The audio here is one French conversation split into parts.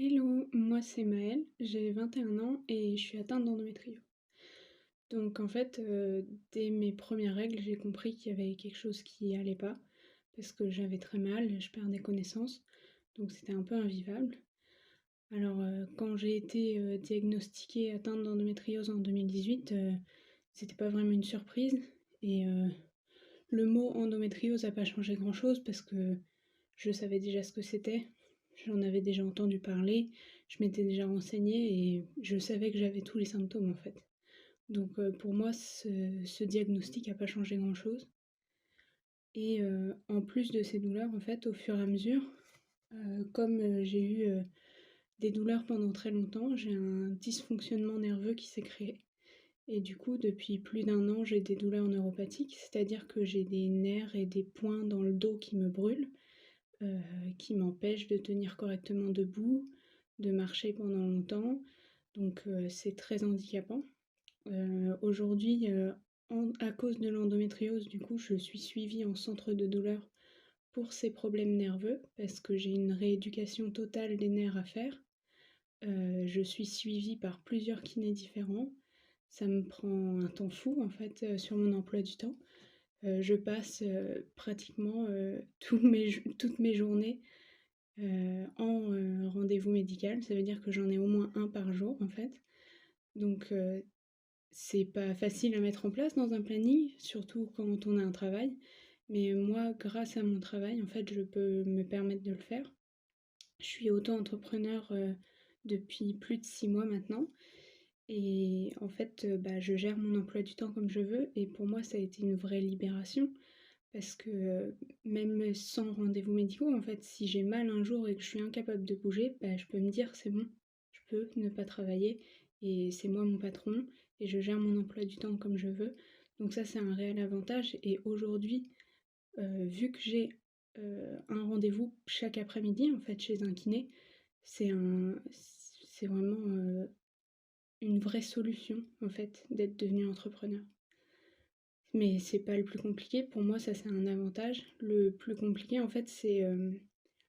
Hello, moi c'est Maëlle, j'ai 21 ans et je suis atteinte d'endométriose. Donc en fait, dès mes premières règles, j'ai compris qu'il y avait quelque chose qui allait pas, parce que j'avais très mal, je perdais connaissance, donc c'était un peu invivable. Alors, quand j'ai été, diagnostiquée atteinte d'endométriose en 2018, c'était pas vraiment une surprise et le mot endométriose a pas changé grand-chose parce que je savais déjà ce que c'était, j'en avais déjà entendu parler, je m'étais déjà renseignée et je savais que j'avais tous les symptômes en fait. Donc pour moi, ce diagnostic a pas changé grand-chose et en plus de ces douleurs, en fait, au fur et à mesure, comme, j'ai eu, des douleurs pendant très longtemps, j'ai un dysfonctionnement nerveux qui s'est créé et du coup, depuis plus d'un an, j'ai des douleurs neuropathiques, c'est-à-dire que j'ai des nerfs et des points dans le dos qui me brûlent, heu, qui m'empêchent de tenir correctement debout, de marcher pendant longtemps, donc c'est très handicapant. Aujourd'hui, à cause de l'endométriose, du coup, je suis suivie en centre de douleur pour ces problèmes nerveux, parce que j'ai une rééducation totale des nerfs à faire. Je suis suivie par plusieurs kinés différents. Ça me prend un temps fou, en fait, sur mon emploi du temps. Je passe, pratiquement, toutes mes journées, en, rendez-vous médical. Ça veut dire que j'en ai au moins un par jour, en fait. Donc c'est pas facile à mettre en place dans un planning, surtout quand on a un travail. Mais moi, grâce à mon travail, en fait, je peux me permettre de le faire. Je suis auto-entrepreneur, depuis plus de 6 mois maintenant et en fait, bah, je gère mon emploi du temps comme je veux et pour moi, ça a été une vraie libération parce que, même sans rendez-vous médicaux, en fait, si j'ai mal un jour et que je suis incapable de bouger, bah, je peux me dire: «C'est bon, je peux ne pas travailler et c'est moi mon patron et je gère mon emploi du temps comme je veux». Donc ça, c'est un réel avantage et aujourd'hui, vu que j'ai, un rendez-vous chaque après-midi, en fait, chez un kiné, c'est vraiment, une vraie solution, en fait, d'être devenue entrepreneur. Mais c'est pas le plus compliqué, pour moi ça c'est un avantage. Le plus compliqué en fait c'est,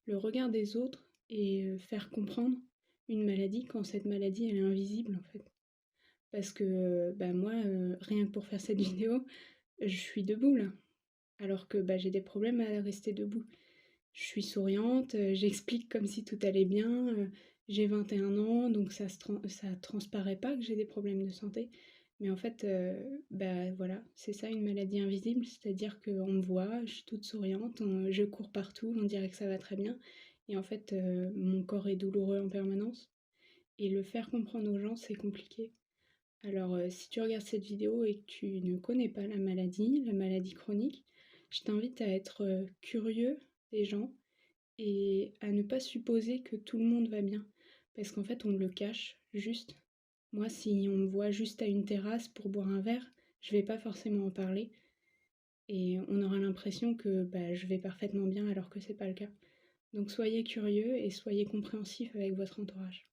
le regard des autres et faire comprendre une maladie quand cette maladie elle est invisible en fait. Parce que, bah, moi, rien que pour faire cette vidéo, je suis debout là, alors que, bah, j'ai des problèmes à rester debout. Je suis souriante, j'explique comme si tout allait bien, j'ai 21 ans donc ça transparaît pas que j'ai des problèmes de santé. Mais en fait, bah, voilà, c'est ça une maladie invisible, c'est-à-dire qu'on me voit, je suis toute souriante, je cours partout, on dirait que ça va très bien et en fait, mon corps est douloureux en permanence et le faire comprendre aux gens, c'est compliqué. Alors, si tu regardes cette vidéo et que tu ne connais pas la maladie chronique, je t'invite à être, curieux des gens et à ne pas supposer que tout le monde va bien. Parce qu'en fait, on le cache juste. Moi, si on me voit juste à une terrasse pour boire un verre, je vais pas forcément en parler et on aura l'impression que bah, je vais parfaitement bien alors que c'est pas le cas. Donc soyez curieux et soyez compréhensifs avec votre entourage.